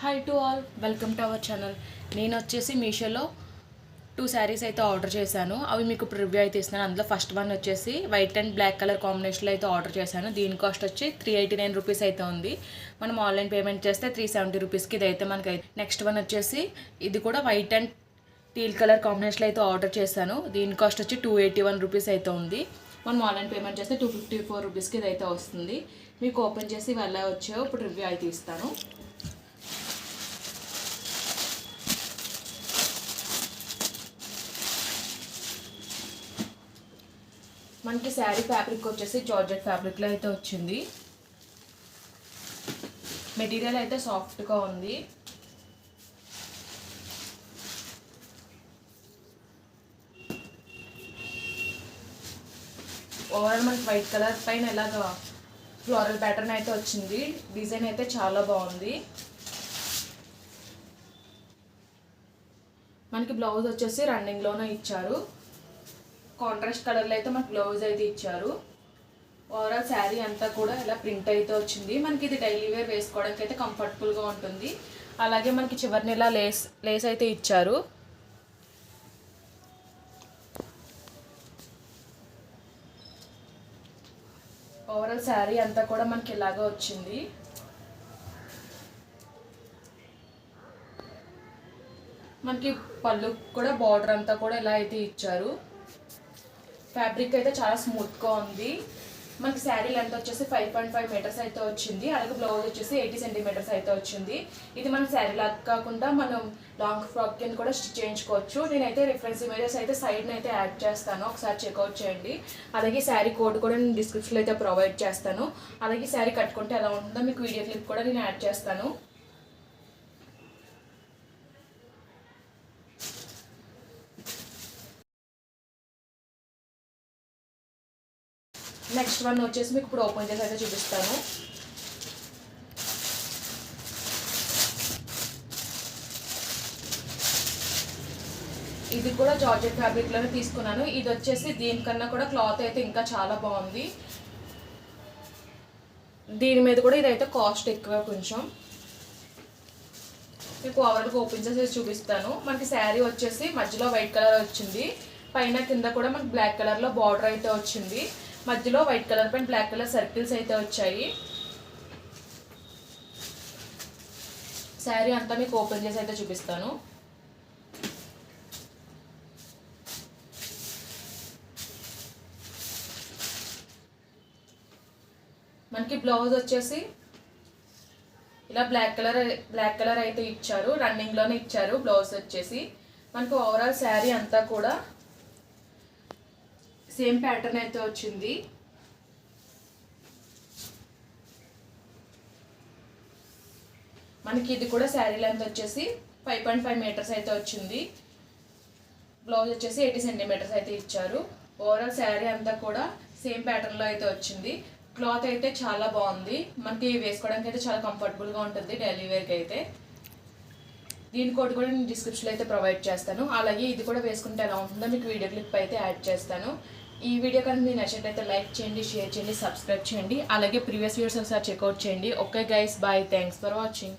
Hi to all, welcome to our channel. నేను వచ్చేసి మీషోలో 2 శారీస్ అయితే ఆర్డర్ చేశాను. అవి మీకు ఇప్పుడు రివ్యూ అయితే ఇస్తున్నాను. అందులో ఫస్ట్ వన్ వచ్చేసి వైట్ అండ్ బ్లాక్ కలర్ కాంబినేషన్లో అయితే ఆర్డర్ చేశాను. దీని కాస్ట్ వచ్చి 389 రూపీస్ అయితే ఉంది. మనం ఆన్లైన్ పేమెంట్ చేస్తే 370 రూపీస్కి ఇది అయితే మనకి. నెక్స్ట్ వన్ వచ్చేసి ఇది కూడా వైట్ అండ్ టీల్ కలర్ కాంబినేషన్లో అయితే ఆర్డర్ చేశాను. దీని కాస్ట్ వచ్చి 281 రూపీస్ అయితే ఉంది. మనం ఆన్లైన్ పేమెంట్ చేస్తే 254 రూపీస్కి ఇది అయితే వస్తుంది. మీకు ఓపెన్ చేసి వెళ్ళా వచ్చాయో ఇప్పుడు రివ్యూ అయితే ఇస్తాను. మనకి శారీ ఫ్యాబ్రిక్ వచ్చేసి జార్జెట్ ఫ్యాబ్రిక్లో అయితే వచ్చింది. మెటీరియల్ అయితే సాఫ్ట్గా ఉంది. ఓవరాల్ మనకి వైట్ కలర్ పైన ఎలాగా ఫ్లోరల్ ప్యాటర్న్ అయితే వచ్చింది. డిజైన్ అయితే చాలా బాగుంది. మనకి బ్లౌజ్ వచ్చేసి రన్నింగ్లోనే ఇచ్చారు. కాంట్రాస్ట్ కలర్లో అయితే మనకి బ్లౌజ్ అయితే ఇచ్చారు. ఓవరాల్ శారీ అంతా కూడా ఇలా ప్రింట్ అయితే వచ్చింది. మనకి ఇది డైలీ వేర్ వేసుకోవడానికి అయితే కంఫర్టబుల్గా ఉంటుంది. అలాగే మనకి చివరిని ఇలా లేస్ అయితే ఇచ్చారు. ఓవరాల్ శారీ అంతా కూడా మనకి ఇలాగా వచ్చింది. మనకి పళ్ళు కూడా బార్డర్ అంతా కూడా ఇలా అయితే ఇచ్చారు. ఫ్యాబ్రిక్ అయితే చాలా స్మూత్గా ఉంది. మనకి శారీ లెంత్ వచ్చేసి 5.5 మీటర్స్ అయితే వచ్చింది. అలాగే బ్లౌజ్ వచ్చేసి 80 సెంటీమీటర్స్ అయితే వచ్చింది. ఇది మన శారీ లాగా కాకుండా మనం లాంగ్ ఫ్రాక్ కింద కూడా స్టిచ్ చేయించుకోవచ్చు. నేనైతే రిఫరెన్స్ ఇమేజెస్ అయితే సైడ్ని అయితే యాడ్ చేస్తాను, ఒకసారి చెక్అవుట్ చేయండి. అలాగే శారీ కోడ్ కూడా నేను డిస్క్రిప్షన్లో అయితే ప్రొవైడ్ చేస్తాను. అలాగే శారీ కట్టుకుంటే ఎలా ఉంటుందో మీకు వీడియో క్లిప్ కూడా నేను యాడ్ చేస్తాను. నెక్స్ట్ వన్ వచ్చేసి మీకు ఇప్పుడు ఓపెన్ చేసి అయితే చూపిస్తాను. ఇది కూడా జార్జెట్ ఫ్యాబ్రిక్లోనే తీసుకున్నాను. ఇది వచ్చేసి దీనికన్నా కూడా క్లాత్ అయితే ఇంకా చాలా బాగుంది. దీని మీద కూడా ఇదైతే కాస్ట్ ఎక్కువ కొంచెం. మీకు ఓవరాల్గా ఓపెన్ చేసి చూపిస్తాను. మనకి శారీ వచ్చేసి మధ్యలో వైట్ కలర్ వచ్చింది. పైన కింద కూడా మనకి బ్లాక్ కలర్లో బార్డర్ అయితే వచ్చింది. మధ్యలో వైట్ కలర్ పైన బ్లాక్ కలర్ సర్కిల్స్ అయితే వచ్చాయి. శారీ అంతా మీకు ఓపెన్ చేసి అయితే చూపిస్తాను. మనకి బ్లౌజ్ వచ్చేసి ఇలా బ్లాక్ కలర్ అయితే ఇచ్చారు. రన్నింగ్లోనే ఇచ్చారు బ్లౌజ్ వచ్చేసి. మనకి ఓవరాల్ శారీ అంతా కూడా సేమ్ ప్యాటర్న్ అయితే వచ్చింది. మనకి ఇది కూడా శారీ లెంత్ వచ్చేసి 5.5 మీటర్స్ అయితే వచ్చింది. బ్లౌజ్ వచ్చేసి 80 సెంటీమీటర్స్ అయితే ఇచ్చారు. ఓవరాల్ శారీ అంతా కూడా సేమ్ ప్యాటర్న్లో అయితే వచ్చింది. క్లాత్ అయితే చాలా బాగుంది. మనకి వేసుకోవడానికి అయితే చాలా కంఫర్టబుల్గా ఉంటుంది డైలీ వేర్కి అయితే. దీని కోడ్ కూడా నేను డిస్క్రిప్షన్లో అయితే ప్రొవైడ్ చేస్తాను. అలాగే ఇది కూడా వేసుకుంటే ఎలా ఉంటుందో మీకు వీడియో క్లిప్ అయితే యాడ్ చేస్తాను. ఈ వీడియో కనుక మీకు నచ్చినట్లయితే లైక్ చేయండి, షేర్ చేయండి, సబ్స్క్రైబ్ చేయండి. అలాగే ప్రీవియస్ వీడియోస్ ఒకసారి చెక్అవుట్ చేయండి. Okay guys, bye, thanks for watching.